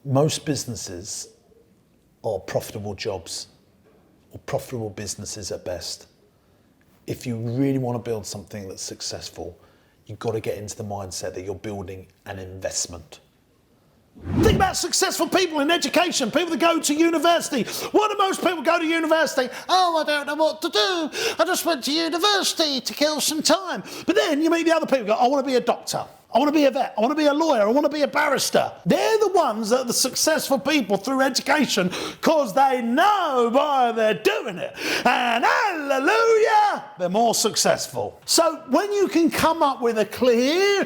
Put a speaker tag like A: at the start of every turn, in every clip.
A: Most businesses are profitable jobs or profitable businesses at best. If you really want to build something that's successful, you've got to get into the mindset that you're building an investment. Think about successful people in education, people that go to university. Why do most people go to university? Oh, I don't know what to do. I just went to university to kill some time. But then you meet the other people who go, I want to be a doctor. I want to be a vet. I want to be a lawyer. I want to be a barrister. They're the ones that are the successful people through education because they know why they're doing it. And hallelujah, they're more successful. So when you can come up with a clear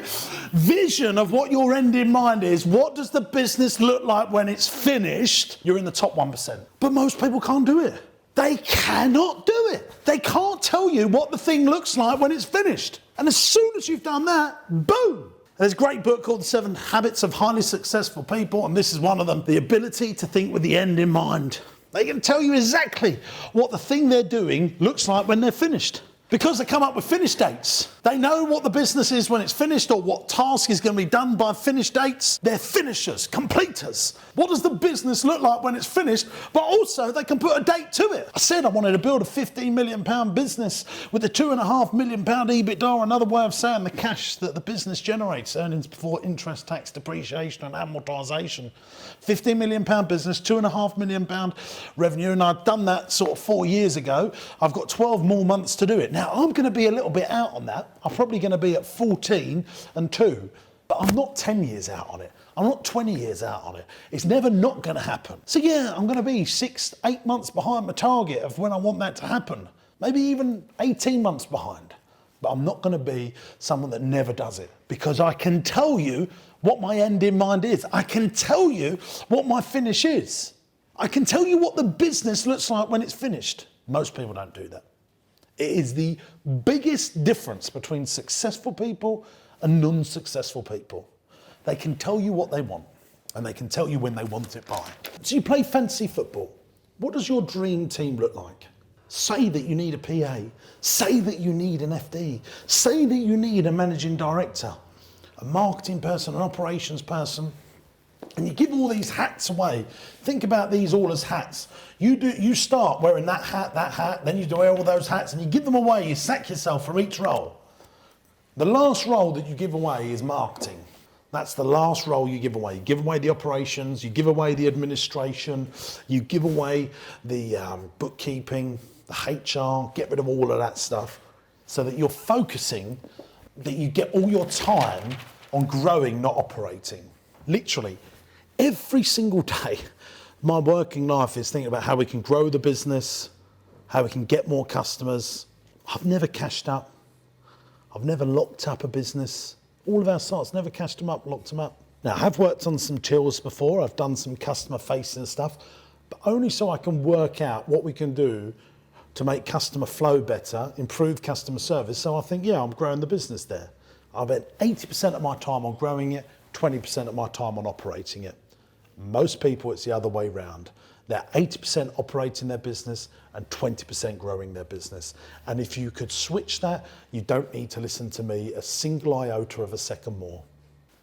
A: vision of what your end in mind is, what does the business look like when it's finished, you're in the top 1%. But most people can't do it. They cannot do it. They can't tell you what the thing looks like when it's finished. And as soon as you've done that, boom. There's a great book called The 7 Habits of Highly Successful People, and this is one of them. The ability to think with the end in mind. They can tell you exactly what the thing they're doing looks like when they're finished. Because they come up with finish dates. They know what the business is when it's finished or what task is going to be done by finish dates. They're finishers, completers. What does the business look like when it's finished? But also they can put a date to it. I said I wanted to build a £15 million business with a £2.5 million EBITDA. Another way of saying the cash that the business generates, earnings before interest, tax, depreciation and amortisation. £15 million business, £2.5 million revenue, and I've done that sort of 4 years ago. I've got 12 more months to do it. Now, I'm going to be a little bit out on that. I'm probably going to be at 14 and 2, but I'm not 10 years out on it. I'm not 20 years out on it. It's never not going to happen. So yeah, I'm going to be 6, 8 months behind my target of when I want that to happen. Maybe even 18 months behind. But I'm not going to be someone that never does it because I can tell you what my end in mind is. I can tell you what my finish is. I can tell you what the business looks like when it's finished. Most people don't do that. It is the biggest difference between successful people and non-successful people. They can tell you what they want and they can tell you when they want it by. So you play fantasy football. What does your dream team look like? Say that you need a PA. Say that you need an FD. Say that you need a managing director, a marketing person, an operations person. And you give all these hats away. Think about these all as hats. You start wearing that hat, then you wear all those hats and you give them away, you sack yourself from each role. The last role that you give away is marketing. That's the last role you give away. You give away the operations, you give away the administration, you give away the bookkeeping, the HR, get rid of all of that stuff so that you're focusing, that you get all your time on growing, not operating. Literally, every single day, my working life is thinking about how we can grow the business, how we can get more customers. I've never cashed up. I've never locked up a business. All of our sites, never cashed them up, locked them up. Now, I have worked on some tills before. I've done some customer facing stuff, but only so I can work out what we can do to make customer flow better, improve customer service. So I think, yeah, I'm growing the business there. I've had 80% of my time on growing it, 20% of my time on operating it. Most people, it's the other way round. They're 80% operating their business and 20% growing their business. And if you could switch that, you don't need to listen to me a single iota of a second more.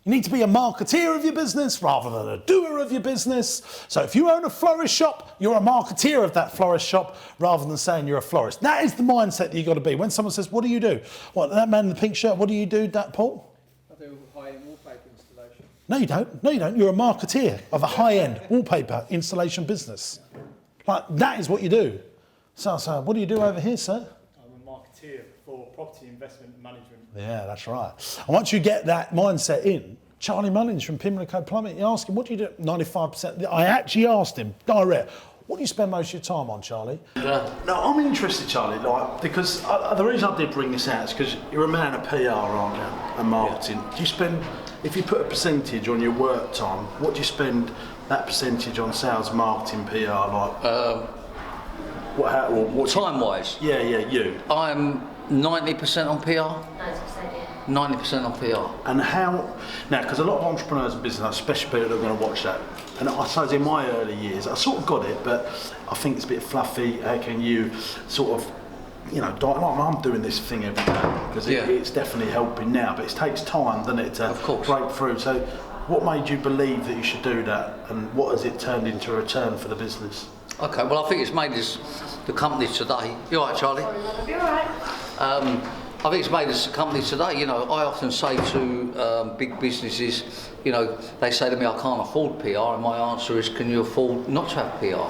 A: You need to be a marketeer of your business rather than a doer of your business. So if you own a florist shop, you're a marketeer of that florist shop rather than saying you're a florist. That is the mindset that you've got to be. When someone says, what do you do? What, that man in the pink shirt, what do you do, Paul?
B: I do high-end wallpaper installation.
A: No, you don't. No, you don't. You're a marketeer of a high-end wallpaper installation business. Like, that is what you do. So, what do you do over here, sir?
B: I'm a marketeer for property investment management.
A: Yeah, that's right. And once you get that mindset in, Charlie Mullins from Pimlico Plumbing, you ask him, what do you do? 95%. I actually asked him direct, what do you spend most of your time on, Charlie? No, I'm interested, Charlie, because the reason I did bring this out is because you're a man of PR, aren't you, and marketing. Yeah. Do you spend, if you put a percentage on your work time, what do you spend that percentage on sales, marketing, PR,
C: time-wise?
A: Yeah, you.
C: I'm 90% on PR. 90% on PR.
A: And how, now, because a lot of entrepreneurs in business, especially people that are going to watch that, and I suppose in my early years, I sort of got it, but I think it's a bit fluffy. How can you sort of, you know, like I'm doing this thing every day, because it's definitely helping now, but it takes time, doesn't it, to break through. So What made you believe that you should do that, and what has it turned into a return for the business?
C: Okay, well, I think it's made us the company today. You all right, Charlie?
D: You're right.
C: I think it's made us a company today. You know, I often say to big businesses, you know, they say to me, I can't afford PR, and my answer is, can you afford not to have PR?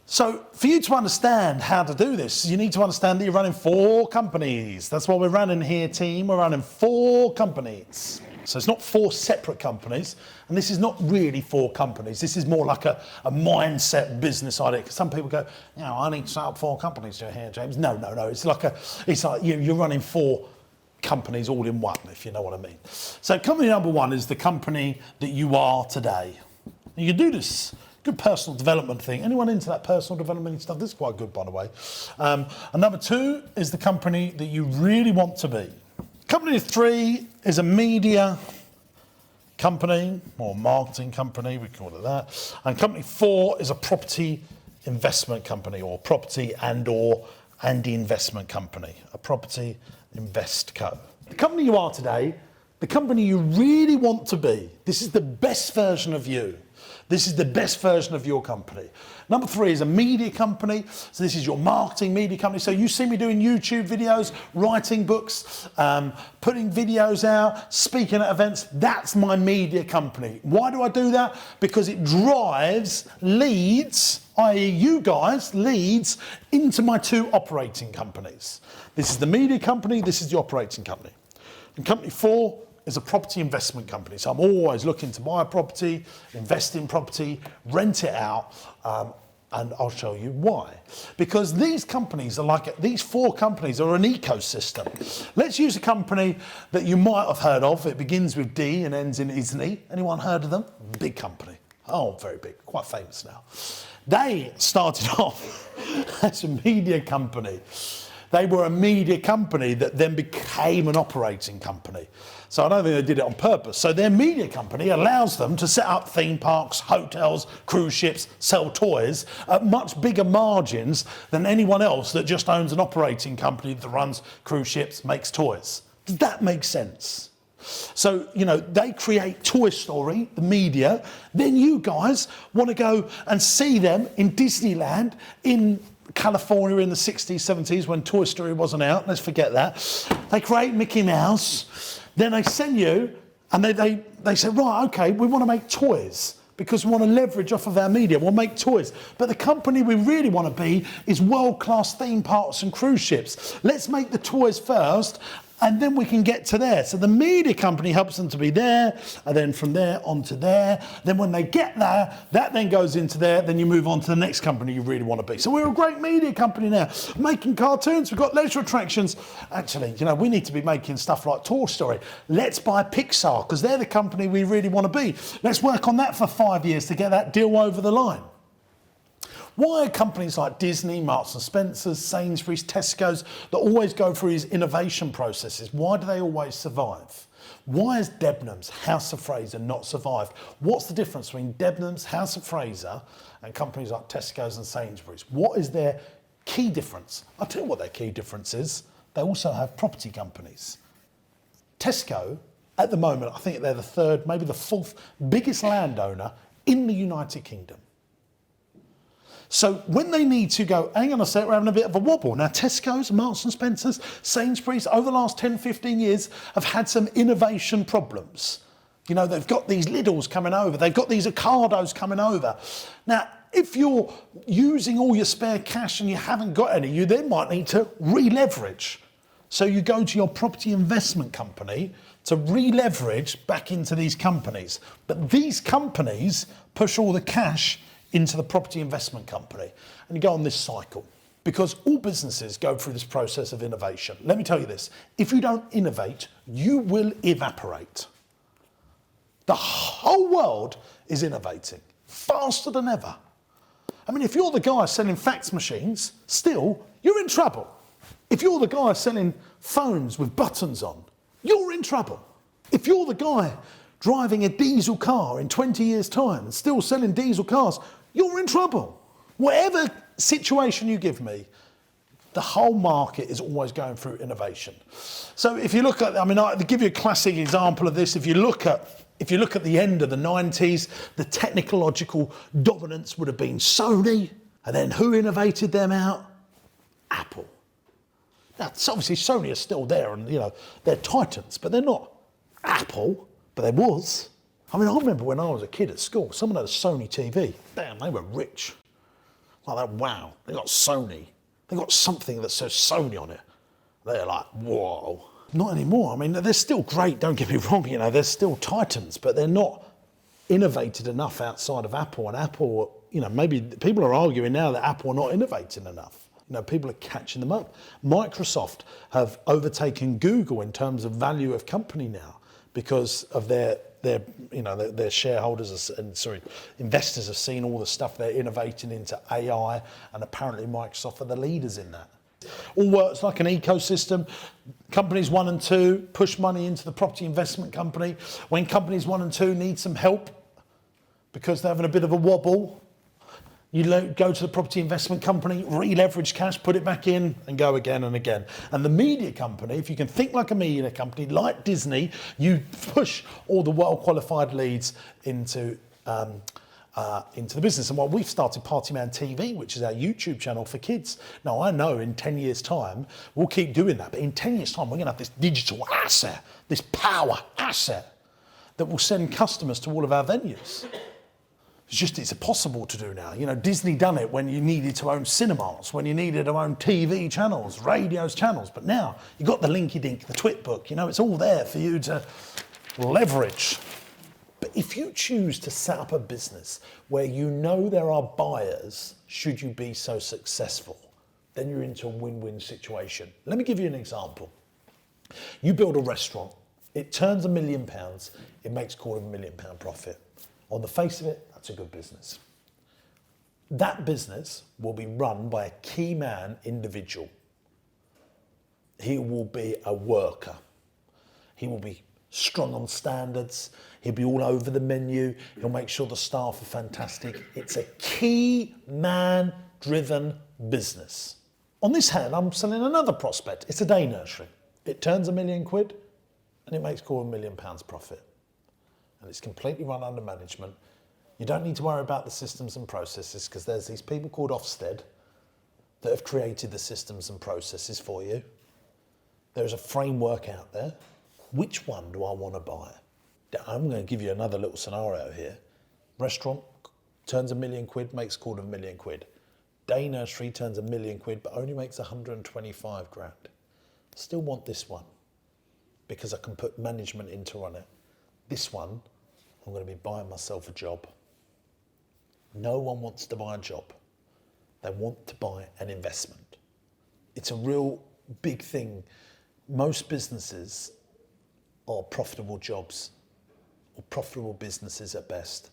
A: So for you to understand how to do this, you need to understand that you're running 4 companies. That's what we're running here, team. We're running 4 companies. So it's not 4 separate companies, and this is not really 4 companies. This is more like a mindset business idea. Because some people go, you know, I need to set up 4 companies here, James. No. It's like you're running 4 companies all in one, if you know what I mean. So company number 1 is the company that you are today. And you can do this. Good personal development thing. Anyone into that personal development stuff? This is quite good, by the way. And number 2 is the company that you really want to be. Company 3 is a media company or marketing company, we call it that. And company 4 is a property investment company, or property and investment company, a property invest co. The company you are today, the company you really want to be. This is the best version of you. This is the best version of your company. Number 3 is a media company. So this is your marketing media company. So you see me doing YouTube videos, writing books, putting videos out, speaking at events. That's my media company. Why do I do that? Because it drives leads, i.e. you guys, leads into my 2 operating companies. This is the media company, this is the operating company. And company 4 is a property investment company. So I'm always looking to buy a property, invest in property, rent it out, and I'll show you why. Because these companies are these 4 companies are an ecosystem. Let's use a company that you might have heard of. It begins with D and ends in Isney. Anyone heard of them? Big company. Oh, very big, quite famous now. They started off as a media company. They were a media company that then became an operating company. So I don't think they did it on purpose. So their media company allows them to set up theme parks, hotels, cruise ships, sell toys at much bigger margins than anyone else that just owns an operating company that runs cruise ships, makes toys. Does that make sense? So, you know, they create Toy Story, the media. Then you guys want to go and see them in Disneyland in California in the 60s, 70s when Toy Story wasn't out. Let's forget that. They create Mickey Mouse. Then they send you and they say, right, okay, we want to make toys because we want to leverage off of our media. We'll make toys. But the company we really want to be is world-class theme parks and cruise ships. Let's make the toys first, and then we can get to there. So the media company helps them to be there, and then from there on to there. Then when they get there, that then goes into there, then you move on to the next company you really want to be. So we're a great media company now, making cartoons, we've got leisure attractions. Actually, you know, we need to be making stuff like Toy Story. Let's buy Pixar, because they're the company we really want to be. Let's work on that for 5 years to get that deal over the line. Why are companies like Disney, Marks and Spencer's, Sainsbury's, Tesco's that always go through these innovation processes? Why do they always survive? Why has Debenhams, House of Fraser not survived? What's the difference between Debenhams, House of Fraser and companies like Tesco's and Sainsbury's? What is their key difference? I'll tell you what their key difference is. They also have property companies. Tesco, at the moment, I think they're the 3rd, maybe the 4th biggest landowner in the United Kingdom. So when they need to go, hang on a sec, we're having a bit of a wobble. Now Tesco's, Marks and Spencer's, Sainsbury's, over the last 10, 15 years have had some innovation problems. You know, they've got these Lidls coming over, they've got these Ocados coming over. Now, if you're using all your spare cash and you haven't got any, you then might need to re-leverage. So you go to your property investment company to re-leverage back into these companies. But these companies push all the cash into the property investment company. And you go on this cycle. Because all businesses go through this process of innovation. Let me tell you this, if you don't innovate, you will evaporate. The whole world is innovating, faster than ever. I mean, if you're the guy selling fax machines, still, you're in trouble. If you're the guy selling phones with buttons on, you're in trouble. If you're the guy driving a diesel car in 20 years' time and still selling diesel cars, you're in trouble. Whatever situation you give me, the whole market is always going through innovation. So if you look at, I mean, I'll give you a classic example of this. If you look at If you look at the end of the 90s, the technological dominance would have been Sony, and then who innovated them out? Apple. Now, so obviously Sony is still there, and they're titans, but they're not Apple, but there was. I mean, I remember when I was a kid at school, someone had a Sony TV. Damn, they were rich. Like that, wow, they got Sony. They got something that says Sony on it. They're like, whoa. Not anymore. I mean, they're still great, don't get me wrong, they're still titans, but they're not innovated enough outside of Apple. And Apple, maybe people are arguing now that Apple are not innovating enough. People are catching them up. Microsoft have overtaken Google in terms of value of company now because of their shareholders investors have seen all the stuff they're innovating into AI, and apparently Microsoft are the leaders in that. All works like an ecosystem. Companies 1 and 2 push money into the property investment company. When companies 1 and 2 need some help because they're having a bit of a wobble, you go to the property investment company, re-leverage cash, put it back in, and go again and again. And the media company, if you can think like a media company, like Disney, you push all the well-qualified leads into the business. And while we've started Partyman TV, which is our YouTube channel for kids, now I know in 10 years' time, we'll keep doing that, but in 10 years' time, we're going to have this digital asset, this power asset that will send customers to all of our venues. It's impossible to do now. Disney done it when you needed to own cinemas, when you needed to own TV channels, radios channels. But now you've got the linky-dink, the Twitbook, it's all there for you to leverage. But if you choose to set up a business where there are buyers, should you be so successful, then you're into a win-win situation. Let me give you an example. You build a restaurant, it turns £1 million, it makes £250,000 profit. On the face of it, that's a good business. That business will be run by a key man individual. He will be a worker. He will be strong on standards. He'll be all over the menu. He'll make sure the staff are fantastic. It's a key man driven business. On this hand, I'm selling another prospect. It's a day nursery. It turns £1 million and it makes £250,000 profit. And it's completely run under management. You don't need to worry about the systems and processes because there's these people called Ofsted that have created the systems and processes for you. There's a framework out there. Which one do I want to buy? I'm going to give you another little scenario here. Restaurant turns £1 million, makes £250,000. Day nursery turns £1 million, but only makes 125 grand. Still want this one because I can put management into run it. This one, I'm going to be buying myself a job. No one wants to buy a job. They want to buy an investment. It's a real big thing. Most businesses are profitable jobs or profitable businesses at best.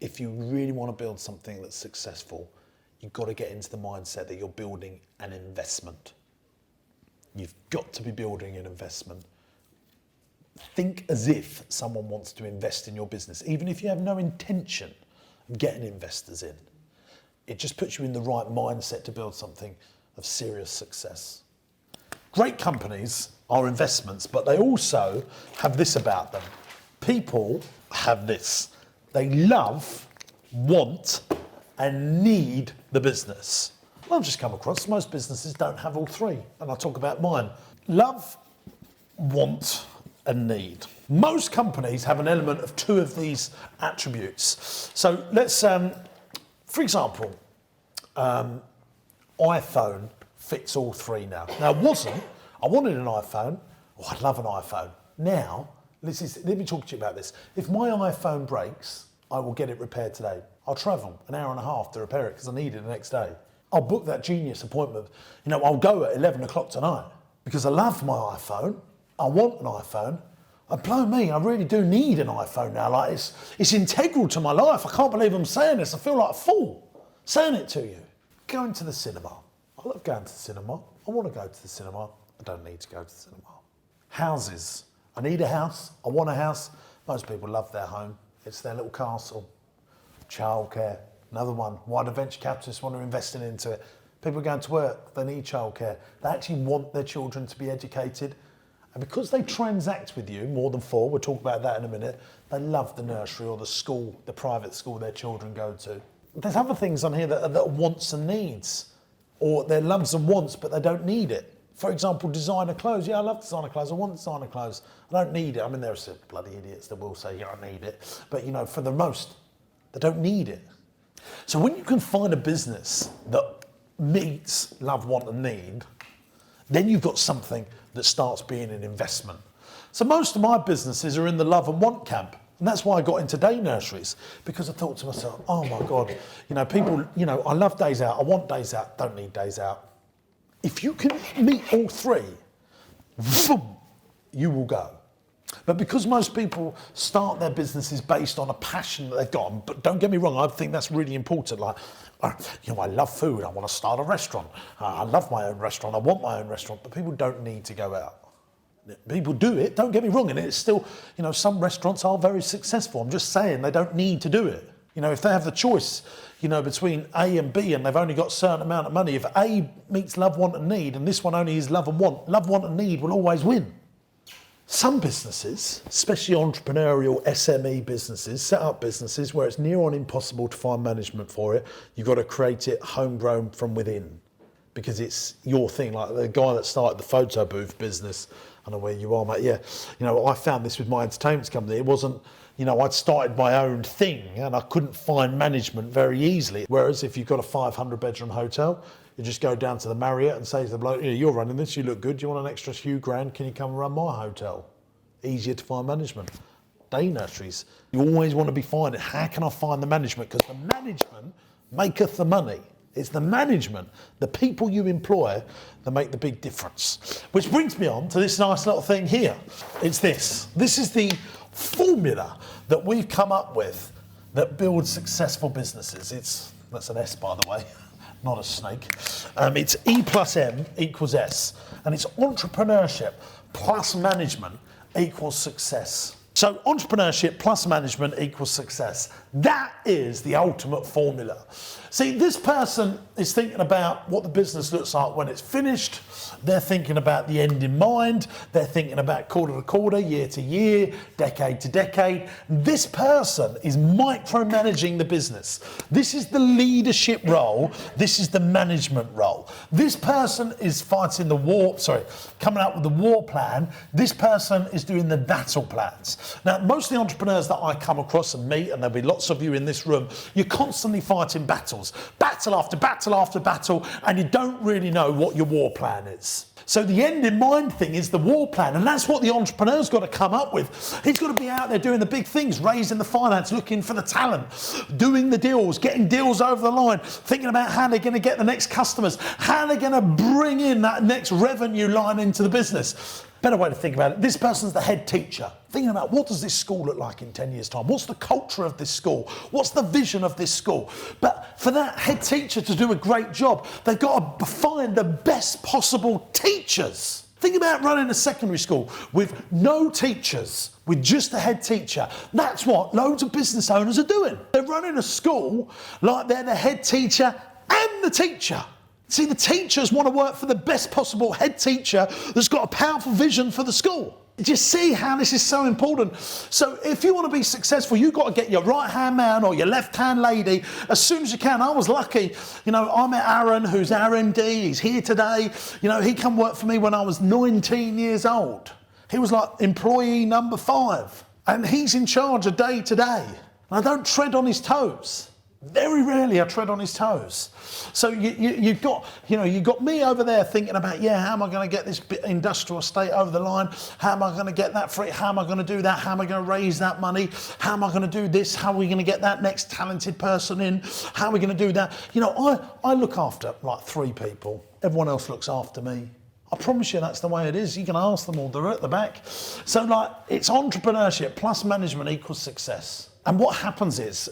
A: If you really want to build something that's successful, you've got to get into the mindset that you're building an investment. You've got to be building an investment. Think as if someone wants to invest in your business, even if you have no intention of getting investors in. It just puts you in the right mindset to build something of serious success. Great companies are investments, but they also have this about them. People have this. They love, want, and need the business. Well, I've just come across most businesses don't have all three, and I'll talk about mine. Love, want, and need. Most companies have an element of two of these attributes. So let's, for example, iPhone fits all three now. Now, I wanted an iPhone. Oh, I love an iPhone. Now, let me talk to you about this. If my iPhone breaks, I will get it repaired today. I'll travel an hour and a half to repair it because I need it the next day. I'll book that genius appointment. I'll go at 11 o'clock tonight because I love my iPhone. I want an iPhone. And blow me, I really do need an iPhone now. Like it's integral to my life. I can't believe I'm saying this. I feel like a fool saying it to you. Going to the cinema. I love going to the cinema. I want to go to the cinema. I don't need to go to the cinema. Houses. I need a house. I want a house. Most people love their home. It's their little castle. Childcare. Another one. Why do venture capitalists want to invest into it? People are going to work. They need childcare. They actually want their children to be educated. And because they transact with you more than 4, we'll talk about that in a minute, they love the nursery or the school, the private school their children go to. There's other things on here that are wants and needs, or they're loves and wants, but they don't need it. For example, designer clothes. Yeah, I love designer clothes. I want designer clothes. I don't need it. I mean, there are some bloody idiots that will say, yeah, I need it. But, you know, for the most, they don't need it. So when you can find a business that meets love, want and need, then you've got something that starts being an investment. So most of my businesses are in the love and want camp. And that's why I got into day nurseries, because I thought to myself, oh my God, you know, people, you know, I love days out, I want days out, don't need days out. If you can meet all 3, boom, you will go. But because most people start their businesses based on a passion that they've got, but don't get me wrong, I think that's really important. Like, you know, I love food, I want to start a restaurant. I love my own restaurant, I want my own restaurant, but people don't need to go out. People do it, don't get me wrong, and it's still, you know, some restaurants are very successful. I'm just saying they don't need to do it. You know, if they have the choice, you know, between A and B and they've only got a certain amount of money, if A meets love, want and need and this one only is love, want and need will always win. Some businesses, especially entrepreneurial SME businesses, set up businesses where it's near on impossible to find management for it. You've got to create it homegrown from within because it's your thing. Like the guy that started the photo booth business, I don't know where you are, mate. Yeah, you know, I found this with my entertainment company. It wasn't, you know, I'd started my own thing and I couldn't find management very easily. Whereas if you've got a 500 bedroom hotel, you just go down to the Marriott and say to the bloke, you're running this, you look good, do you want an extra few grand, can you come and run my hotel? Easier to find management. Day nurseries, you always want to be finding, how can I find the management? Because the management maketh the money. It's the management, the people you employ, that make the big difference. Which brings me on to this nice little thing here. It's this. This is the formula that we've come up with that builds successful businesses. That's an S, by the way, not a snake. It's E plus M equals S. And it's entrepreneurship plus management equals success. So entrepreneurship plus management equals success. That is the ultimate formula. See, this person is thinking about what the business looks like when it's finished. They're thinking about the end in mind. They're thinking about quarter to quarter, year to year, decade to decade. This person is micromanaging the business. This is the leadership role. This is the management role. This person is fighting the war, coming up with the war plan. This person is doing the battle plans. Now, most of the entrepreneurs that I come across and meet, and there'll be lots of you in this room, you're constantly fighting battles. Battle after battle after battle, and you don't really know what your war plan is. So the end in mind thing is the war plan, and that's what the entrepreneur's got to come up with. He's got to be out there doing the big things, raising the finance, looking for the talent, doing the deals, getting deals over the line, thinking about how they're going to get the next customers, how they're going to bring in that next revenue line into the business. Better way to think about it, this person's the head teacher. Thinking about what does this school look like in 10 years' time? What's the culture of this school? What's the vision of this school? But for that head teacher to do a great job, they've got to find the best possible teachers. Think about running a secondary school with no teachers, with just a head teacher. That's what loads of business owners are doing. They're running a school like they're the head teacher and the teacher. See, the teachers want to work for the best possible head teacher that's got a powerful vision for the school. Do you see how this is so important? So if you want to be successful, you've got to get your right-hand man or your left-hand lady as soon as you can. I was lucky, you know, I met Aaron, who's our MD, he's here today. You know, he come work for me when I was 19 years old. He was like employee number 5. And he's in charge of day to day. And I don't tread on his toes. Very rarely I tread on his toes. So you've got me over there thinking about, how am I going to get this industrial estate over the line? How am I going to get that free? How am I going to do that? How am I going to raise that money? How am I going to do this? How are we going to get that next talented person in? How are we going to do that? You know, I look after like 3 people. Everyone else looks after me. I promise you that's the way it is. You can ask them all, they're at the back. So like, it's entrepreneurship plus management equals success. And what happens is,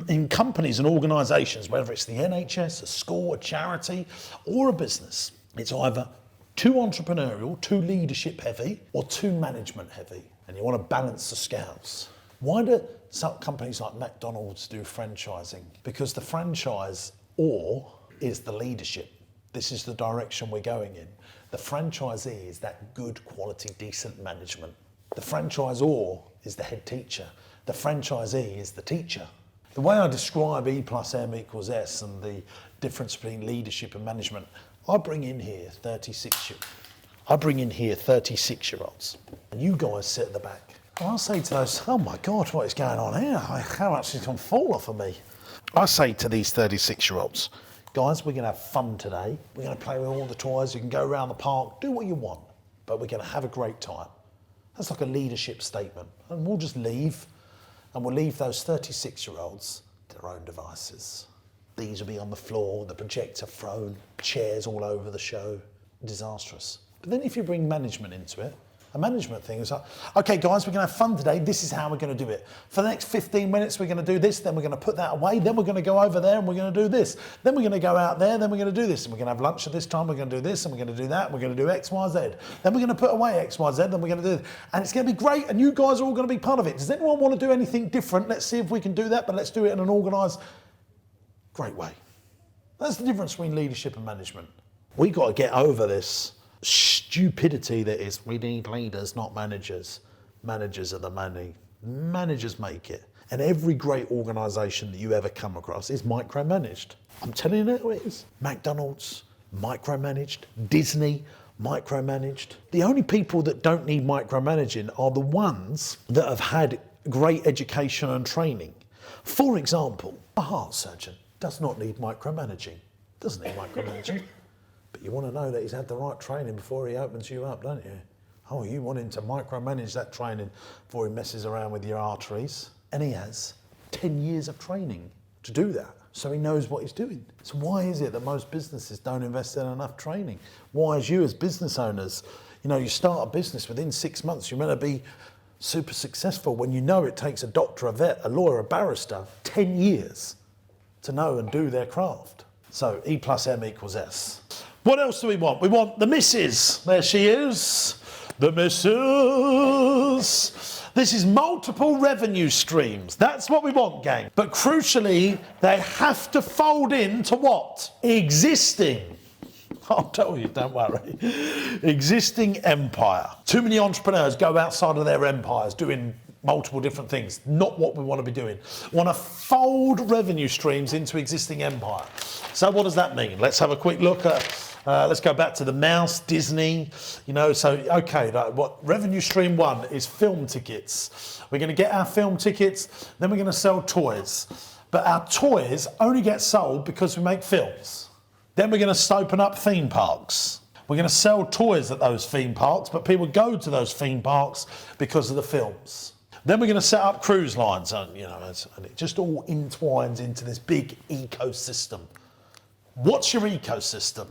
A: in companies and organisations, whether it's the NHS, a school, a charity, or a business, it's either too entrepreneurial, too leadership heavy, or too management heavy. And you want to balance the scales. Why do some companies like McDonald's do franchising? Because the franchise or is the leadership. This is the direction we're going in. The franchisee is that good quality, decent management. The franchisor is the head teacher. The franchisee is the teacher. The way I describe E plus M equals S and the difference between leadership and management, I bring in here 36-year-olds. And you guys sit at the back. And I'll say to those, oh my God, what is going on here? How much is going to fall off of me? I say to these 36-year-olds, guys, we're going to have fun today. We're going to play with all the toys. You can go around the park, do what you want, but we're going to have a great time. That's like a leadership statement. And we'll just leave, and we'll leave those 36-year-olds to their own devices. These will be on the floor, the projector thrown, chairs all over the show. Disastrous. But then if you bring management into it, a management thing is like, okay guys, we're going to have fun today, this is how we're going to do it. For the next 15 minutes we're going to do this, then we're going to put that away, then we're going to go over there and we're going to do this. Then we're going to go out there, then we're going to do this, and we're going to have lunch at this time, we're going to do this, and we're going to do that, we're going to do X, Y, Z. Then we're going to put away X, Y, Z, then we're going to do this. And it's going to be great, and you guys are all going to be part of it. Does anyone want to do anything different? Let's see if we can do that, but let's do it in an organised, great way. That's the difference between leadership and management. We got to get over this stupidity that is, we need leaders, not managers. Managers are the money. Managers make it. And every great organisation that you ever come across is micromanaged. I'm telling you who it is. McDonald's, micromanaged. Disney, micromanaged. The only people that don't need micromanaging are the ones that have had great education and training. For example, a heart surgeon does not need micromanaging. Doesn't need micromanaging. But you want to know that he's had the right training before he opens you up, don't you? Oh, you want him to micromanage that training before he messes around with your arteries. And he has 10 years of training to do that. So he knows what he's doing. So why is it that most businesses don't invest in enough training? Why, as you as business owners, you start a business within 6 months, you're meant to be super successful when you know it takes a doctor, a vet, a lawyer, a barrister, 10 years to know and do their craft. So E plus M equals S. What else do we want? We want the missus. There she is. The missus. This is multiple revenue streams. That's what we want, gang. But crucially, they have to fold into what? Existing. I'll tell you, don't worry. Existing empire. Too many entrepreneurs go outside of their empires doing multiple different things. Not what we want to be doing. We want to fold revenue streams into existing empire. So what does that mean? Let's have a quick look at, let's go back to the mouse, Disney, okay, what revenue stream 1 is film tickets. We're going to get our film tickets, then we're going to sell toys. But our toys only get sold because we make films. Then we're going to open up theme parks. We're going to sell toys at those theme parks, but people go to those theme parks because of the films. Then we're going to set up cruise lines, and it just all entwines into this big ecosystem. What's your ecosystem?